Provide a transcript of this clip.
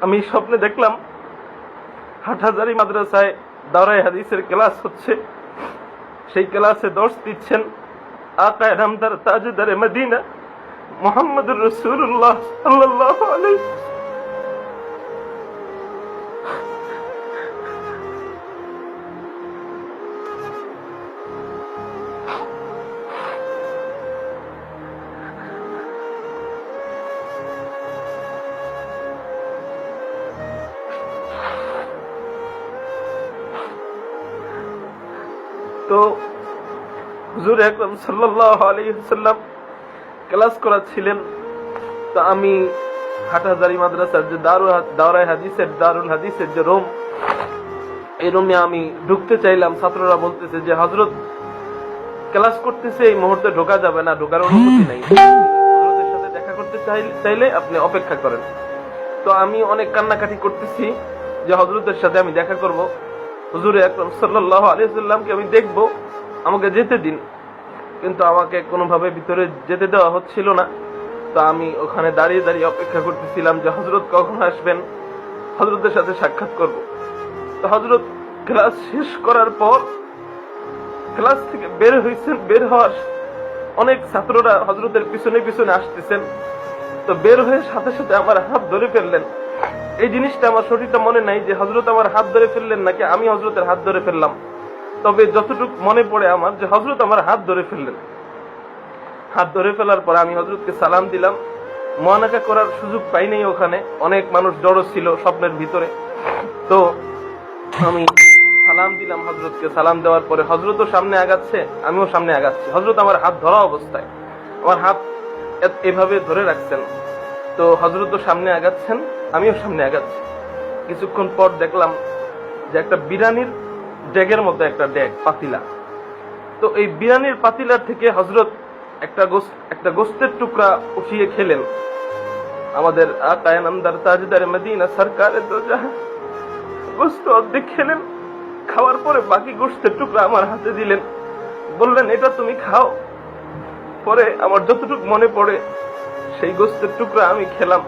আমি স্বপ্নে দেখলাম হাটহাজারী মাদ্রাসায় দাওরায়ে হাদিসের ক্লাস হচ্ছে। সেই ক্লাসে দর্শ দিচ্ছেন আকায়ে নামদার তাজদারে মদিনা মুহাম্মদুর রাসূলুল্লাহ সাল্লাল্লাহু আলাইহি। তো হুজুর আকরাম সাল্লাল্লাহু আলাইহি ওয়াসাল্লাম ক্লাস করাচ্ছিলেন। তো আমি হাটহাজারী মাদ্রাসার যে দাওরায়ে হাদিসের দারুল হাদিসের যে রুম, এই রুমে আমি ঢুকতে চাইলাম। ছাত্ররা বলতেছে যে হযরত ক্লাস করতেছে, এই মুহূর্তে ঢোকা যাবে না, ঢোকার অনুমতি নাই, হযরতের সাথে দেখা করতে চাইলে আপনি অপেক্ষা করেন। তো আমি অনেক কান্নাকাটি করতেছি যে হযরতের সাথে আমি দেখা করব, হুজুর আকরাম সাল্লাল্লাহু আলাইহি ওয়াসাল্লামকে আমি দেখব, আমাকে যেতে দিন। কিন্তু আমাকে কোনোভাবে ভিতরে যেতে দেওয়া হচ্ছিল না। তো আমি ওখানে দাঁড়িয়ে দাঁড়িয়ে অপেক্ষা করতেছিলাম যে হযরত কখন আসবেন, হযরতের সাথে সাক্ষাৎ করব। তো হযরত ক্লাস শেষ করার পর ক্লাস থেকে বের হয়েছেন। বের হওয়ার অনেক ছাত্ররা হযরতের পিছনে পিছনে আসতেছেন। তো বের হয়ে সাথে সাথে আমার হাত ধরে ফেললেন। এই জিনিসটা আমার সঠিকটা মনে নাই যে হযরত আমার হাত ধরে ফেললেন নাকি আমি হযরতের হাত ধরে ফেললাম। তবে যতটুকু মনে পড়ে আমার যে হযরত আমার হাত ধরে ফেললেন। হাত ধরে ফেলার পর আমি হযরতকে সালাম দিলাম। মুআনাকা করার সুযোগ পাই নাই, ওখানে অনেক মানুষ জড়ো ছিল স্বপ্নের ভিতরে। তো আমি সালাম দিলাম হযরতকে। সালাম দেওয়ার পরে হযরতও সামনে আগাচ্ছে, আমিও সামনে আগাচ্ছি। হযরত আমার হাত ধরা অবস্থায় আমার হাত এভাবে ধরে রাখছেন। তো হযরতও সামনে আগাচ্ছেন, আমিও সামনে আগাচ্ছি। কিছুক্ষণ পর দেখলাম যে একটা বিরানির ডেগের মতো একটা ডেগ পাতিলা। তো এই বিরানির পাতিলার থেকে হযরত একটা গোস্তের টুকরা উঠিয়ে খেলেন। আমাদের আকায়ে নামদার তাজদারে মদিনা সরকারে তো গোস্ত অর্ধেক খেলেন। খাওয়ার পরে বাকি গোস্তের টুকরা আমার হাতে দিলেন, বললেন এটা তুমি খাও। পরে আমার যতটুকু মনে পড়ে সেই গোস্তের টুকরা আমি খেলাম।